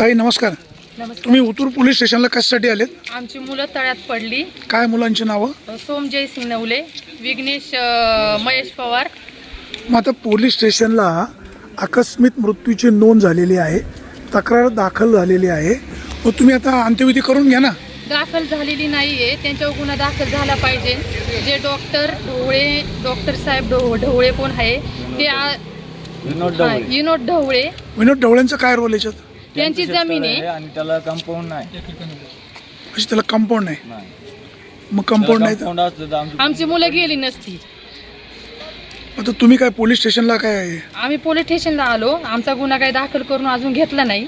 ताई नमस्कार. नमस्कार. तुम्ही उतूर पोलीस स्टेशनला कशासाठी आलेत? आमची मुलं तळ्यात पडली. काय मुलांची नावं? सोमजय सिंग नवले, विघ्नेश महेश पवार. मग आता पोलीस स्टेशनला आकस्मिक मृत्यूची नोंद झालेली आहे, तक्रार दाखल झालेली आहे. मग तुम्ही आता अंत्यविधी करून घ्या ना. दाखल झालेली नाहीये, त्यांच्यावर गुन्हा दाखल झाला पाहिजे. जे डॉक्टर साहेब ढवळे कोण आहे ते विनोद ढवळे. विनोद ढवळ्यांचा काय रोल याच्यात? त्यांची जमीन आहे आणि त्याला कंपाऊंड नाही. म्हणजे त्याला कंपाऊंड नाही. मग कंपाऊंड नाही तर आमची मुलं गेली नसती. आता तुम्ही काय पोलीस स्टेशनला काय आहे? आम्ही पोलीस स्टेशनला आलो, आमचा गुन्हा काही दाखल करून अजून घेतला नाही.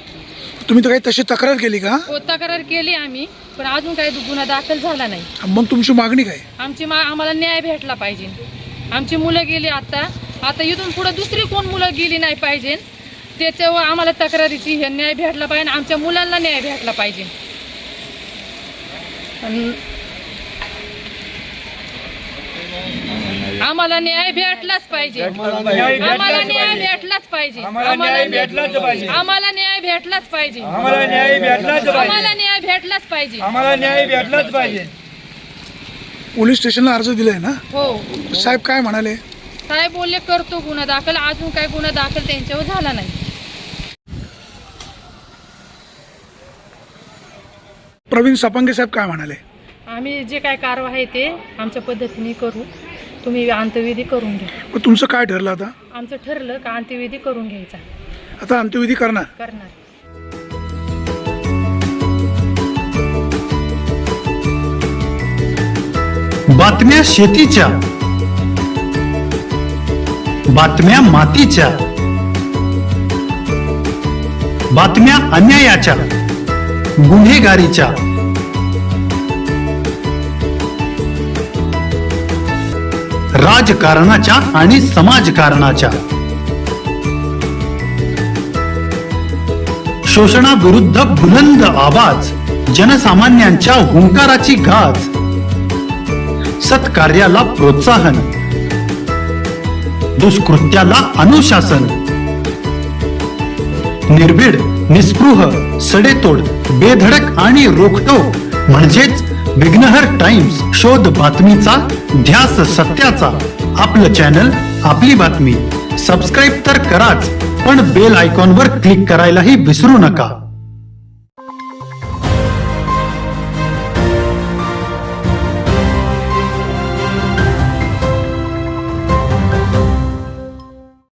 तुम्ही तर काही तशी तक्रार केली का? हो, तक्रार केली आम्ही, पण अजून काही गुन्हा दाखल झाला नाही. मग तुमची मागणी काय? आम्हाला न्याय भेटला पाहिजे. आमची मुलं गेली, आता इथून पुढे दुसरी कोण मुलं गेली नाही पाहिजे. त्याच्यावर आम्हाला तक्रारीची न्याय भेटला पाहिजे. आमच्या मुलांना न्याय भेटला पाहिजे. आम्हाला न्याय भेटलाच पाहिजे. आम्हाला न्याय भेटलाच पाहिजे. आम्हाला न्याय भेटलाच पाहिजे. आम्हाला न्याय भेटलाच पाहिजे. पोलीस स्टेशनला अर्ज दिलाय ना? हो. साहेब काय म्हणाले? साहेब बोलले करतो गुन्हा दाखल. अजून काय गुन्हा दाखल त्यांच्यावर झाला नाही. प्रवीण सपांगे साहेब काय म्हणाले? आम्ही जे काय कारवाई आहे ते आमच्या पद्धतीने करू. तुम्ही अंत्यविधी करून घ्या. मग तुमचं काय ठरलं आता? आमचं ठरलं का अंत्यविधी करून घ्यायचा. आता अंत्यविधी करणार? बातम्या शेतीच्या, बातम्या मातीच्या, बातम्या अन्यायाच्या, गुन्हेगारीच्या, राजकारणाच्या आणि समाजकारणाच्या, शोषणाविरुद्ध बुलंद आवाज, जनसामान्यांच्या हुंकाराची गाज, सत्कार्याला प्रोत्साहन, दुष्कृत्याला अनुशासन, निर्भीड, निस्पृह, सडेतोड, बेधडक आणि रोखटोक म्हणजेच विघ्नहर टाइम्स. शोध बातमीचा, ध्यास सत्याचा. आपलं चॅनल, आपली बातमी. सबस्क्राईब तर कराच, पण बेल आयकॉनवर क्लिक करायलाही विसरू नका.